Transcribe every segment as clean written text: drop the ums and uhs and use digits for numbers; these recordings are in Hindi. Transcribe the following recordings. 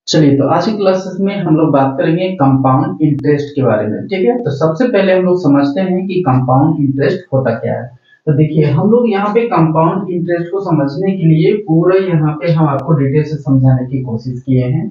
चलिए, तो आज की क्लासेस में हम लोग बात करेंगे कंपाउंड इंटरेस्ट के बारे में। ठीक है, तो सबसे पहले हम लोग समझते हैं कि कंपाउंड इंटरेस्ट होता क्या है। तो देखिए, हम लोग यहाँ पे कंपाउंड इंटरेस्ट को समझने के लिए पूरा यहाँ पे हम आपको डिटेल से समझाने की कोशिश किए हैं।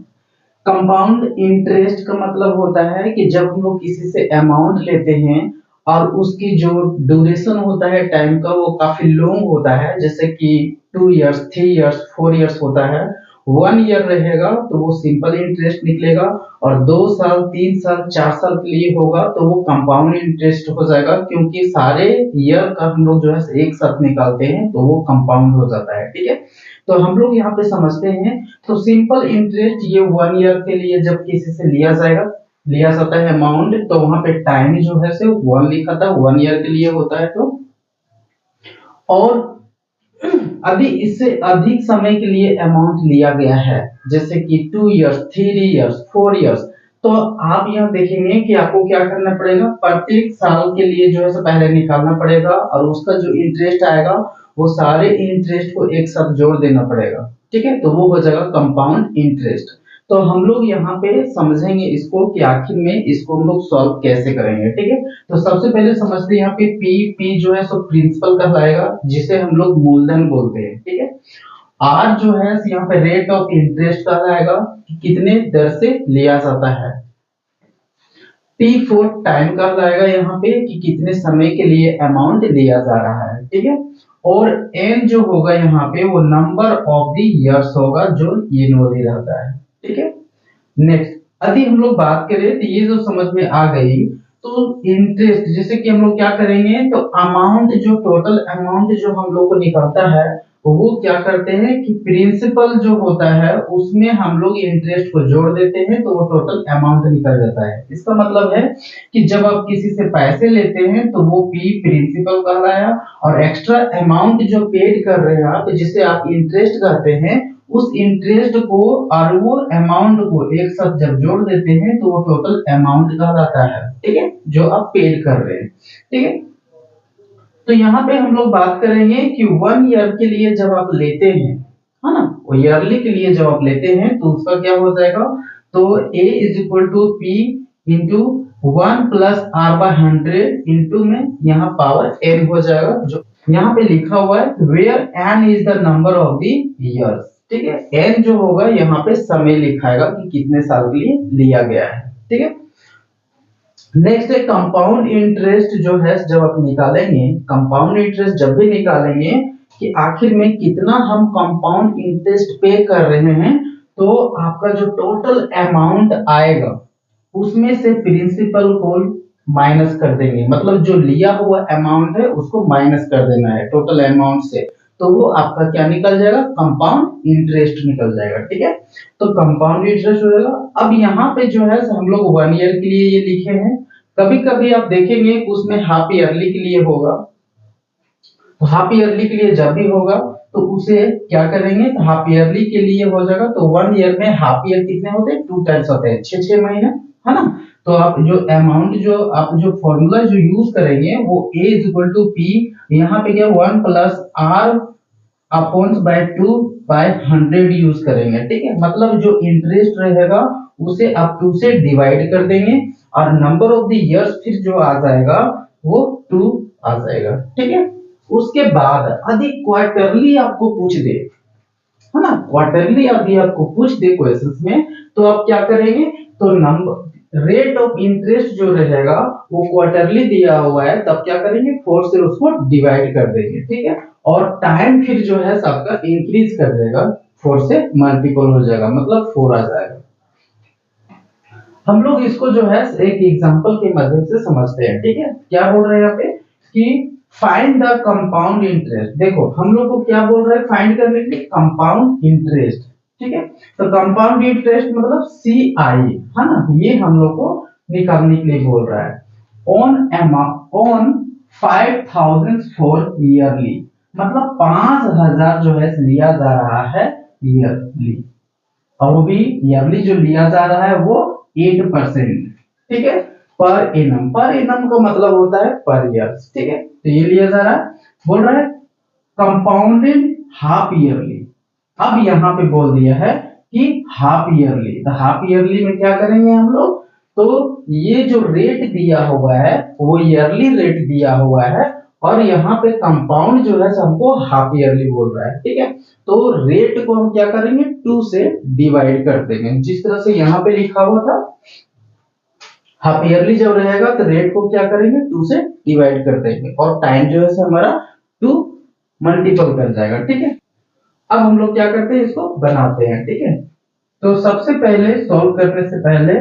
कंपाउंड इंटरेस्ट का मतलब होता है कि जब हम लोग किसी से अमाउंट लेते हैं और उसकी जो ड्यूरेशन होता है टाइम का वो काफी लॉन्ग होता है, जैसे कि 2 इयर्स, 3 इयर्स, 4 इयर्स होता है। 1 ईयर रहेगा तो वो सिंपल इंटरेस्ट निकलेगा, और 2 साल, 3 साल, 4 साल के लिए होगा तो वो कंपाउंड इंटरेस्ट हो जाएगा, क्योंकि सारे ईयर का हम लोग जो है एक साथ निकालते हैं तो वो कंपाउंड हो जाता है। ठीक है, तो हम लोग यहाँ पे समझते हैं। तो सिंपल इंटरेस्ट ये 1 ईयर के लिए जब किसी से लिया जाता है अमाउंट, तो वहां पे टाइम जो है से 1 लिखा था, 1 ईयर के लिए होता है। तो और अभी इससे अधिक समय के लिए अमाउंट लिया गया है, जैसे कि 2 इयर्स, 3 इयर्स, 4 इयर्स, तो आप यहाँ देखेंगे कि आपको क्या करना पड़ेगा, प्रत्येक साल के लिए जो है पहले निकालना पड़ेगा, और उसका जो इंटरेस्ट आएगा वो सारे इंटरेस्ट को एक साथ जोड़ देना पड़ेगा। ठीक है, तो वो हो जाएगा कंपाउंड इंटरेस्ट। तो हम लोग यहाँ पे समझेंगे इसको कि आखिर में इसको हम लोग सॉल्व कैसे करेंगे। ठीक है, तो सबसे पहले समझते हैं यहाँ पे पी। पी जो है सो प्रिंसिपल कहलाएगा, जिसे हम लोग मूलधन बोलते हैं। ठीक है, आर जो है यहाँ पे रेट ऑफ इंटरेस्ट कहलाएगा कि कितने दर से लिया जाता है। टी फोर टाइम कहलाएगा यहाँ पे कि कितने समय के लिए अमाउंट लिया जा रहा है। ठीक है, और एन जो होगा यहाँ पे वो नंबर ऑफ द ईयर्स होगा जो एनुअली रहता है। ठीक है, नेक्स्ट यदि हम लोग बात करें तो ये जो समझ में आ गई, तो इंटरेस्ट जैसे कि हम लोग क्या करेंगे, तो अमाउंट जो टोटल अमाउंट जो हम लोग को निकलता है वो क्या करते हैं कि प्रिंसिपल जो होता है उसमें हम लोग इंटरेस्ट को जोड़ देते हैं तो वो टोटल अमाउंट निकल जाता है। इसका मतलब है कि जब आप किसी से पैसे लेते हैं तो वो पी प्रिंसिपल कहलाया, और एक्स्ट्रा अमाउंट जो पेड कर रहे हैं आप, जिसे आप इंटरेस्ट कहते हैं, उस इंटरेस्ट को और वो अमाउंट को एक साथ जब जोड़ देते हैं तो वो टोटल अमाउंट कहलाता है। ठीक है, जो आप पेड कर रहे हैं। ठीक है, तो यहाँ पे हम लोग बात करेंगे कि 1 ईयर के लिए जब आप लेते हैं, है ना, वो ईयरली के लिए जब आप लेते हैं तो उसका क्या हो जाएगा, तो a is equal to P into 1 plus r/100 into में यहाँ पावर n हो जाएगा, जो यहाँ पे लिखा हुआ है where n is the number of the years. ठीक है, n जो होगा यहाँ पे समय लिखाएगा कि कितने साल के लिए लिया गया है। ठीक है, नेक्स्ट है कंपाउंड इंटरेस्ट जो है जब आप निकालेंगे, कंपाउंड इंटरेस्ट जब भी निकालेंगे कि आखिर में कितना हम कंपाउंड इंटरेस्ट पे कर रहे हैं, तो आपका जो टोटल अमाउंट आएगा उसमें से प्रिंसिपल को माइनस कर देंगे, मतलब जो लिया हुआ अमाउंट है उसको माइनस कर देना है टोटल अमाउंट से, तो वो आपका क्या निकल जाएगा, कंपाउंड इंटरेस्ट निकल जाएगा। ठीक है, तो कंपाउंड इंटरेस्ट हो जाएगा। अब यहाँ पे जो है हम लोग 1 ईयर के लिए ये लिखे हैं, कभी कभी आप देखेंगे उसमें हाफ ईयरली के लिए होगा, तो हाफ ईयरली के लिए जब भी होगा तो उसे क्या करेंगे, तो हाफ ईयरली के लिए हो जाएगा, तो 1 ईयर में हाफ ईयर कितने होते हैं, 2 टाइम्स होते हैं, 6 6 महीने, है ना। तो आप जो अमाउंट जो आप जो फॉर्मूला जो यूज करेंगे वो a is equal to P, यहाँ पे क्या 1 plus r upon by 2/100 use करेंगे। ठीक है, मतलब जो इंटरेस्ट रहेगा उसे आप 2 से डिवाइड कर देंगे, और नंबर ऑफ द इयर्स फिर जो आ जाएगा वो 2 आ जाएगा। ठीक है, उसके बाद यदि क्वार्टरली आपको पूछ दे, है ना, क्वार्टरली अभी आपको पूछ दे क्वेश्चंस में, तो आप क्या करेंगे, तो नंबर रेट ऑफ इंटरेस्ट जो रहेगा वो क्वार्टरली दिया हुआ है, तब क्या करेंगे, 4 से उसको डिवाइड कर देंगे। ठीक है, और टाइम फिर जो है सबका इंक्रीज कर देगा, 4 से मल्टीपल हो जाएगा, मतलब 4 आ जाएगा। हम लोग इसको जो है एक एग्जांपल के माध्यम से समझते हैं। ठीक है, क्या बोल रहे हैं यहाँ पे कि फाइंड द कंपाउंड इंटरेस्ट। देखो हम लोग को क्या बोल रहे हैं, फाइंड करने के लिए कंपाउंड इंटरेस्ट। ठीक है, तो कंपाउंड इंटरेस्ट मतलब सी आई, है ना, ये हम लोग को निकालने के लिए बोल रहा है। On amount on 5000 for yearly, मतलब 5000 जो है लिया जा रहा है ईयरली, और वो भी ईयरली जो लिया जा रहा है वो 8%। ठीक है, पर एनम, पर एनम का मतलब होता है पर ईयर। ठीक है, तो ये लिया जा रहा है, बोल रहा है कंपाउंडेड हाफ ईयरली। अब यहाँ पे बोल दिया है कि हाफ ईयरली। तो हाफ ईयरली में क्या करेंगे हम लोग, तो ये जो रेट दिया हुआ है वो ईयरली रेट दिया हुआ है, और यहाँ पे कंपाउंड जो है हमको हाफ ईयरली बोल रहा है, ठीक है। तो रेट को हम क्या करेंगे, 2 से डिवाइड कर देंगे, जिस तरह से यहाँ पे लिखा हुआ था। हाफ ईयरली जब रहेगा तो रेट को क्या करेंगे, 2 से डिवाइड कर देंगे, और टाइम जो है हमारा 2 मल्टीपल कर जाएगा, ठीक है। अब हम लोग क्या करते हैं, इसको बनाते हैं, ठीक है। तो सबसे पहले सॉल्व करने से पहले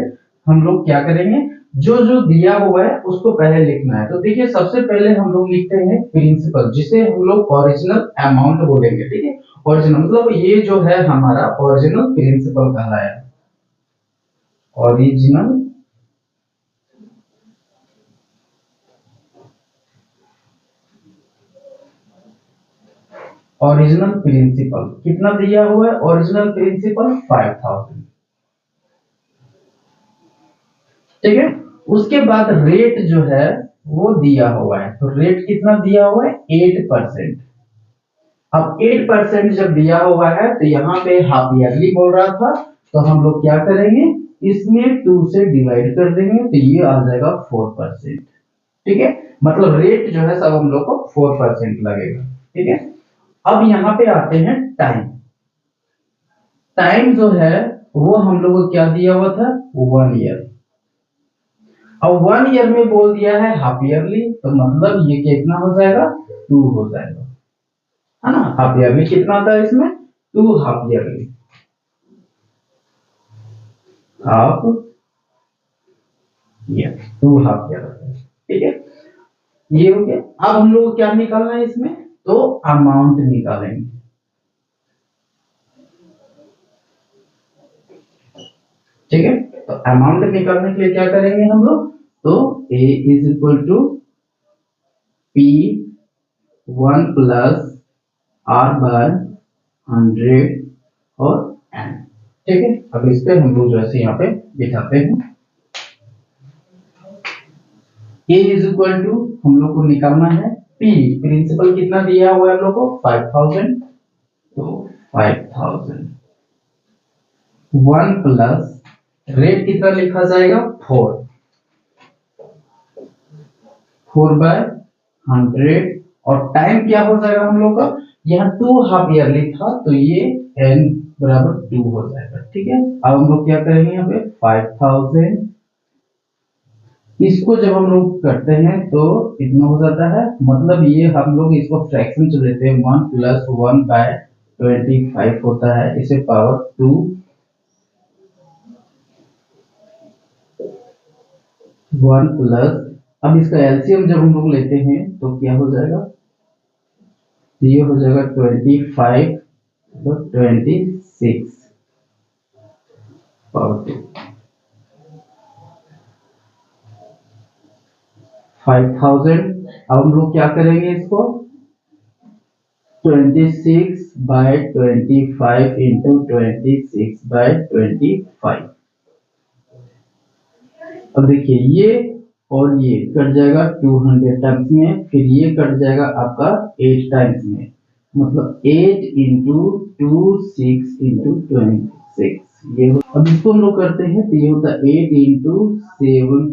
हम लोग क्या करेंगे, जो जो दिया हुआ है उसको पहले लिखना है। तो देखिए सबसे पहले हम लोग लिखते हैं प्रिंसिपल, जिसे हम लोग ओरिजिनल अमाउंट बोलेंगे, ठीक है। ओरिजिनल मतलब ये जो है हमारा ओरिजिनल प्रिंसिपल कहलाया, ओरिजिनल ओरिजिनल प्रिंसिपल कितना दिया हुआ है, ओरिजिनल प्रिंसिपल 5000, ठीक है। उसके बाद रेट जो है वो दिया हुआ है, तो रेट कितना दिया हुआ है, 8%। अब 8% जब दिया हुआ है तो यहाँ पे हाफ ईयरली बोल रहा था, तो हम लोग क्या करेंगे, इसमें 2 से डिवाइड कर देंगे, तो ये आ जाएगा 4%, ठीक है। मतलब रेट जो है सब हम लोग को 4% लगेगा, ठीक है। अब यहाँ पे आते हैं टाइम। टाइम जो है वो हम लोग को क्या दिया हुआ था, 1 ईयर। अब 1 ईयर में बोल दिया है हाफ ईयरली, तो मतलब ये कितना हो जाएगा, 2 हो जाएगा, है ना। हाफ ईयरली कितना आता है इसमें, 2 half yearly, half year, 2 half year, ठीक है। ये हो गया। अब हम लोग क्या निकालना है इसमें, तो अमाउंट निकालेंगे, ठीक है। तो अमाउंट निकालने के लिए क्या करेंगे हम लोग, तो A is equal to P1 plus R by 100 और N, ठीक है। अब इस पे हम लोग जैसे यहाँ पे बिठाते हैं, A इज इक्वल टू हम लोग को निकालना है P, प्रिंसिपल कितना दिया हुआ है हम लोग को, 5000, तो 5000 1 प्लस रेट कितना लिखा जाएगा, 4 बाय 100, और टाइम क्या हो जाएगा हम लोग का, यहाँ 2 हाफ ईयरली था, तो ये n बराबर 2 हो जाएगा, ठीक है। अब हम लोग क्या करेंगे, यहाँ पे 5000, इसको जब हम लोग करते हैं तो इतना हो जाता है, मतलब ये हम लोग इसको फ्रैक्शन से लेते हैं, 1 प्लस 1 बाय 25 होता है, इसे पावर 2 1 प्लस, अब इसका एलसीएम जब हम लोग लेते हैं तो क्या हो जाएगा, ये हो जाएगा 25 तो 26 पावर 2, 5000। अब हम लोग क्या करेंगे इसको, 26 बाय 25 इंटू 26 बाय 25। अब देखिए ये और ये कट जाएगा 200 टाइम्स में, फिर ये कट जाएगा आपका 8 टाइम्स में, मतलब 8 इंटू 2 6 इंटू 26, ये अब इसको हम लोग करते हैं तो ये होता है 8 इंटू 7,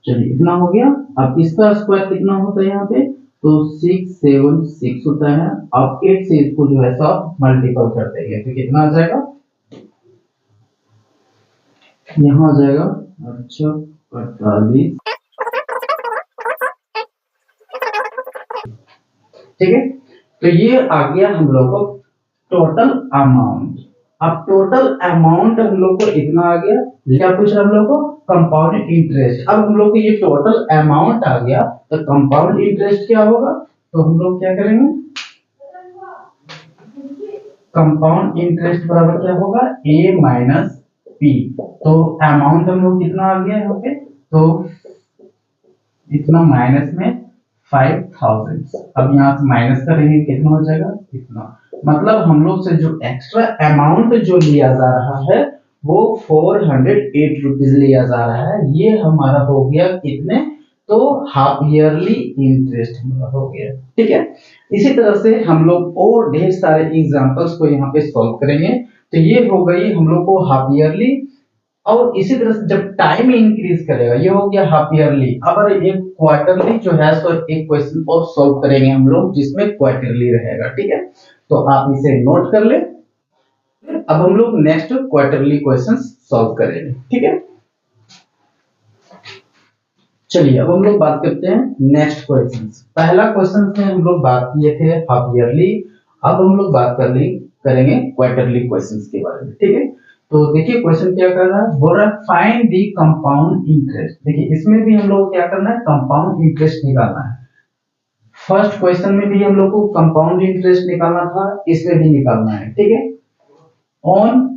चलिए इतना हो गया। अब इसका स्क्वायर कितना होता है यहाँ पे, तो 676 होता है। अब 8 से इसको जो है सब मल्टीपल कर देंगे तो कितना आ जाएगा, यहाँ आ जाएगा 48, ठीक है। तो ये आ गया हम लोग को टोटल अमाउंट। अब टोटल अमाउंट हम लोग को इतना आ गया, क्या पूछ रहा हम लोग को, कंपाउंड इंटरेस्ट। अब हम लोग को ये टोटल अमाउंट आ गया, तो कंपाउंड इंटरेस्ट क्या होगा, तो हम लोग क्या करेंगे, कंपाउंड इंटरेस्ट बराबर क्या होगा, A माइनस P। तो अमाउंट हम लोग कितना आ गया यहाँ पे, तो इतना माइनस में 5000, अब यहाँ से माइनस करेंगे कितना हो जाएगा, इतना। मतलब हम लोग से जो एक्स्ट्रा अमाउंट जो लिया जा रहा है वो 408 रुपीज लिया जा रहा है, ये हमारा हो गया कितने, तो हाफ ईयरली इंटरेस्ट हमारा हो गया। ठीक है, इसी तरह से हम लोग और ढेर सारे एग्जांपल्स को यहाँ पे सॉल्व करेंगे। तो ये हो गई हम लोग को हाफ ईयरली, और इसी तरह से जब टाइम इंक्रीज करेगा, ये हो गया हाफ ईयरली। अगर एक क्वार्टरली जो है तो एक क्वेश्चन और सॉल्व करेंगे हम लोग जिसमें क्वार्टरली रहेगा। ठीक है, तो आप इसे नोट कर ले। अब हम लोग नेक्स्ट क्वार्टरली क्वेश्चंस सॉल्व करेंगे। ठीक है, चलिए अब हम लोग बात करते हैं नेक्स्ट क्वेश्चन। पहला क्वेश्चन से हम लोग बात किए थे हाफ ईयरली, अब हम लोग बात करेंगे क्वार्टरली क्वेश्चंस के बारे में। ठीक है, तो देखिए क्वेश्चन क्या कर रहा है, बोल रहा है फाइंड द कंपाउंड इंटरेस्ट। देखिए इसमें भी हम लोग को क्या करना है, कंपाउंड इंटरेस्ट निकालना है। फर्स्ट क्वेश्चन में भी हम लोग को कंपाउंड इंटरेस्ट निकालना था, इसमें भी निकालना है। ठीक है, ऑन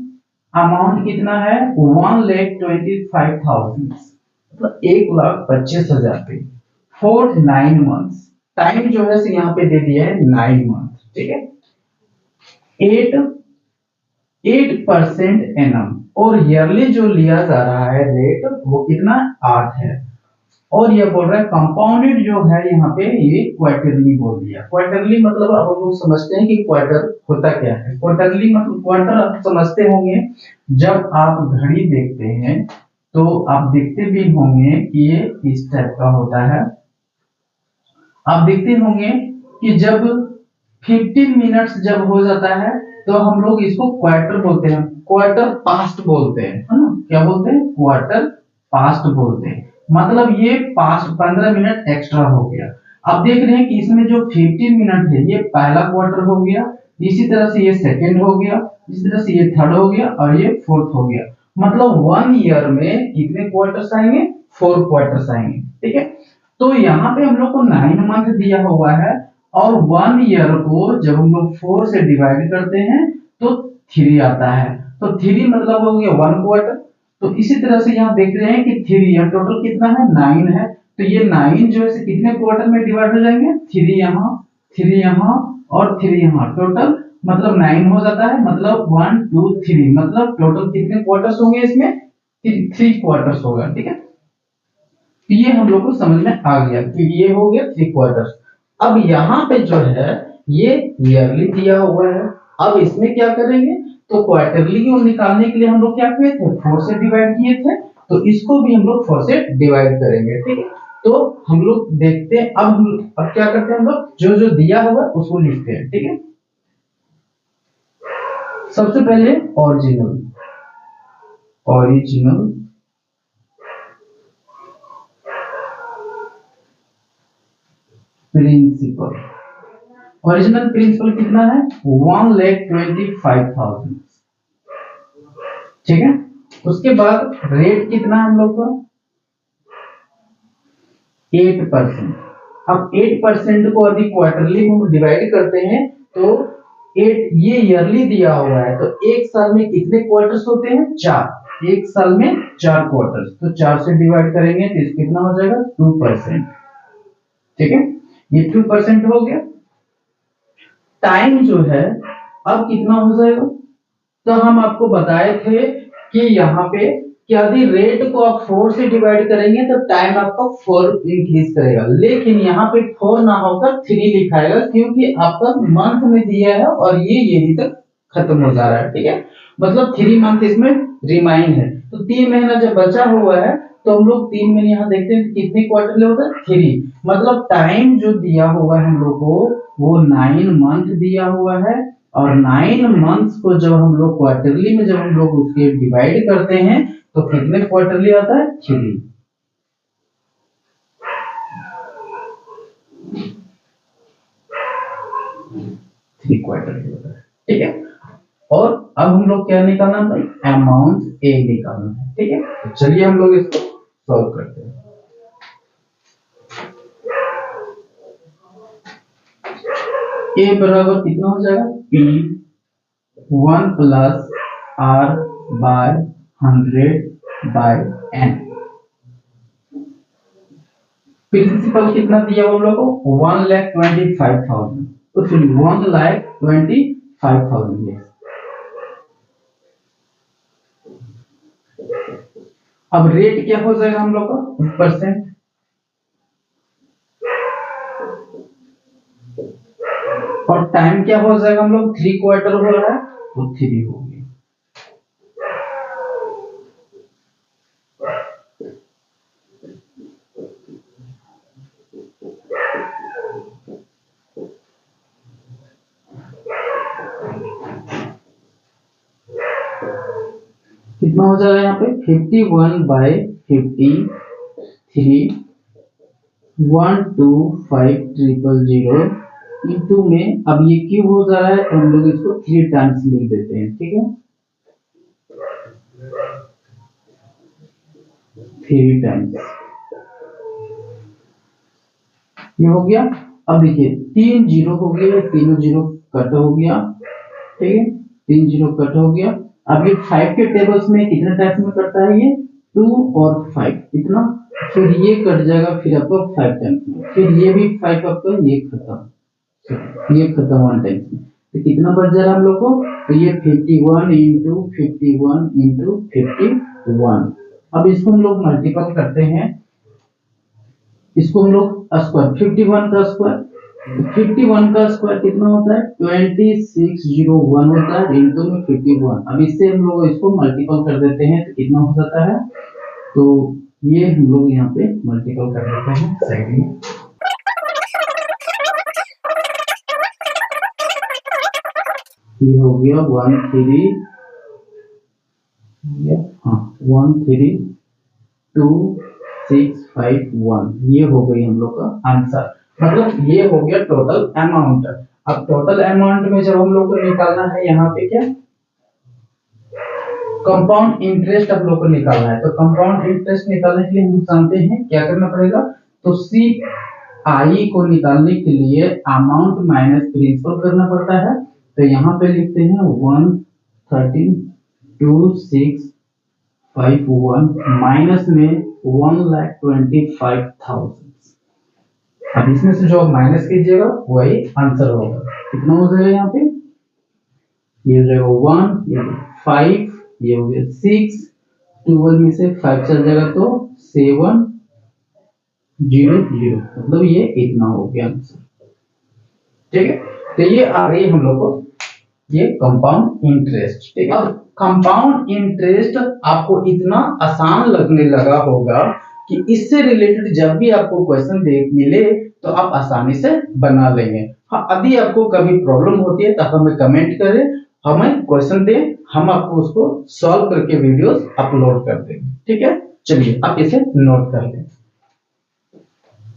अमाउंट कितना है, 1,25,000, मतलब 1,25,000 पे फॉर 9 मंथ्स। टाइम जो है यहाँ पे दे दिया है 9 मंथ। ठीक है, 8% एनम, और ईयरली जो लिया जा रहा है रेट वो कितना 8 है। और ये बोल रहा है कंपाउंडेड जो है यहाँ पे ये क्वार्टरली बोल दिया। क्वार्टरली मतलब अब हम लोग समझते हैं कि क्वार्टर होता क्या है। क्वार्टरली मतलब क्वार्टर आप समझते होंगे, जब आप घड़ी देखते हैं तो आप देखते भी होंगे कि ये इस टाइप का होता है। आप देखते होंगे कि जब 15 मिनट्स जब हो जाता है तो हम लोग इसको क्वार्टर बोलते हैं, क्वार्टर पास्ट बोलते हैं, है ना, क्या बोलते हैं, क्वार्टर पास्ट बोलते हैं। मतलब ये 15 मिनट एक्स्ट्रा हो गया। अब देख रहे हैं कि इसमें जो 15 मिनट है ये पहला क्वार्टर हो गया, इसी तरह से ये सेकंड हो गया, इसी तरह से ये थर्ड हो गया और ये फोर्थ हो गया। मतलब 1 ईयर में कितने क्वार्टर्स आएंगे, 4 क्वार्टर्स आएंगे। ठीक है, तो यहाँ पे हम लोग को 9 मंथ दिया हुआ है, और 1 ईयर को जब हम लोग 4 से डिवाइड करते हैं तो 3 आता है। तो 3 मतलब हो गया 1 क्वार्टर। तो इसी तरह से यहाँ देख रहे हैं कि 3 यहाँ टोटल कितना है 9 है, तो ये 9 जो है कितने क्वार्टर में डिवाइड हो जाएंगे, 3 यहाँ, 3 यहाँ और 3 यहाँ, टोटल मतलब 9 हो जाता है। मतलब 1 2 3 मतलब टोटल कितने क्वार्टर्स होंगे इसमें, 3 क्वार्टर्स होगा। ठीक है, तो ये हम लोग को समझ में आ गया कि ये हो गया 3 क्वार्टर्स। अब यहाँ पे जो है ये ईयरली दिया हुआ है, अब इसमें क्या करेंगे, तो क्वार्टरली को निकालने के लिए हम लोग क्या किए थे, 4 से डिवाइड किए थे, तो इसको भी हम लोग 4 से डिवाइड करेंगे। ठीक है, तो हम लोग देखते हैं, अब क्या करते हैं हम लोग, जो जो दिया हुआ उसको लिखते हैं। ठीक है, सबसे पहले original, original principal, original principal कितना है, 1,25,000। ठीक है, उसके बाद रेट कितना है हम लोग का, 8%। अब 8% को यदि क्वार्टरली हम डिवाइड करते हैं तो 8 ये ईयरली दिया हुआ है, तो एक साल में कितने क्वार्टर्स होते हैं, 4। एक साल में 4 क्वार्टर्स, तो 4 से डिवाइड करेंगे तो इसका कितना हो जाएगा, 2%। ठीक है, ये 2% हो गया। टाइम जो है अब कितना हो जाएगा, तो हम आपको बताए थे कि यहाँ पे कि यदि रेट को आप 4 से डिवाइड करेंगे तो टाइम आपका 4 इंक्रीज करेगा, लेकिन यहाँ पे 4 ना होकर 3 लिखाएगा क्योंकि आपका मंथ में दिया है और ये यही तक खत्म हो जा रहा है। ठीक है, मतलब 3 मंथ इसमें रिमाइन है, तो 3 महीना जब बचा हुआ है तो हम लोग 3 महीने यहाँ देखते हैं कितने क्वार्टर ले होता है, 3। मतलब टाइम जो दिया हुआ है हम लोग को वो 9 मंथ दिया हुआ है, और 9 मंथ्स को जब हम लोग क्वार्टरली में जब हम लोग उसके डिवाइड करते हैं तो कितने क्वार्टरली आता है, 3। 3 क्वार्टरली होता है। ठीक है, और अब हम लोग क्या निकालना है, अमाउंट ए निकालना है। ठीक है, तो चलिए हम लोग इसको सॉल्व करते हैं। ए बराबर कितना हो जाएगा, P 1 plus R by 100 by N. Principal कितना दिया हम लोग को, 1,25,000, तो फिर 1,25,000। अब रेट क्या हो जाएगा हम लोग का, परसेंट, टाइम क्या हो जाएगा हम लोग 3/4 हो रहा है तो 3 हो गया। कितना हो जाएगा यहाँ पे 51/53 12500 इंटू में, अब ये क्यूब हो जा रहा है तो हम लोग इसको 3 टाइम्स लिख देते हैं, ठीक है 3 टाइम्स ये हो गया। अब देखिए 3 जीरो हो गया, तीनों जीरो कट हो गया, ठीक है 3 जीरो कट हो गया। अब ये 5 के टेबल्स में कितने टाइम्स में कटता है, ये 2 और 5 इतना, फिर ये कट जाएगा फिर आपको 5 टाइम्स में, फिर ये भी 5 आपका ये खत्म, ये खत्म 1 टाइम्स में, तो कितना बच जा रहा है हम लोग को, तो ये 51 इंटू 51 इंटू 51। अब इसको हम लोग मल्टीपल करते हैं, इसको हम लोग स्क्वायर 51 का स्क्वायर, 51 का स्क्वायर कितना होता है 2601 होता है इंटू में 51। अब इससे हम लोग इसको मल्टीपल कर देते हैं तो कितना हो जाता है, तो ये हम लोग यहाँ पे मल्टीपल कर देते हैं साइड में, ये हो गया 13261, ये हो गई हम लोग का आंसर, मतलब ये हो गया टोटल अमाउंट। अब टोटल अमाउंट में जब हम लोग को निकालना है यहाँ पे क्या कंपाउंड इंटरेस्ट आप लोग को निकालना है, तो कंपाउंड इंटरेस्ट निकालने के लिए हम जानते हैं क्या करना पड़ेगा, तो सी आई को निकालने के लिए अमाउंट माइनस प्रिंसिपल करना पड़ता है, तो यहाँ पे लिखते हैं 132,651 माइनस में 1,25,000। अब इसमें से जो माइनस कीजिएगा वही आंसर होगा, कितना हो जाएगा यहाँ पे, ये हो जाएगा 1, ये 5, ये हो गया 6, 12 में से 5 चल जाएगा तो 700, मतलब ये इतना हो गया आंसर, ठीक है। तो ये आ रही है हम लोग को ये कंपाउंड इंटरेस्ट, ठीक है। अब कंपाउंड इंटरेस्ट आपको इतना आसान लगने लगा होगा कि इससे रिलेटेड जब भी आपको क्वेश्चन मिले तो आप आसानी से बना लेंगे। हाँ, यदि आपको कभी प्रॉब्लम होती है तो आप हमें कमेंट करें, हमें क्वेश्चन दें, हम आपको उसको सॉल्व करके वीडियोस अपलोड कर देंगे, ठीक है। चलिए आप इसे नोट कर लें।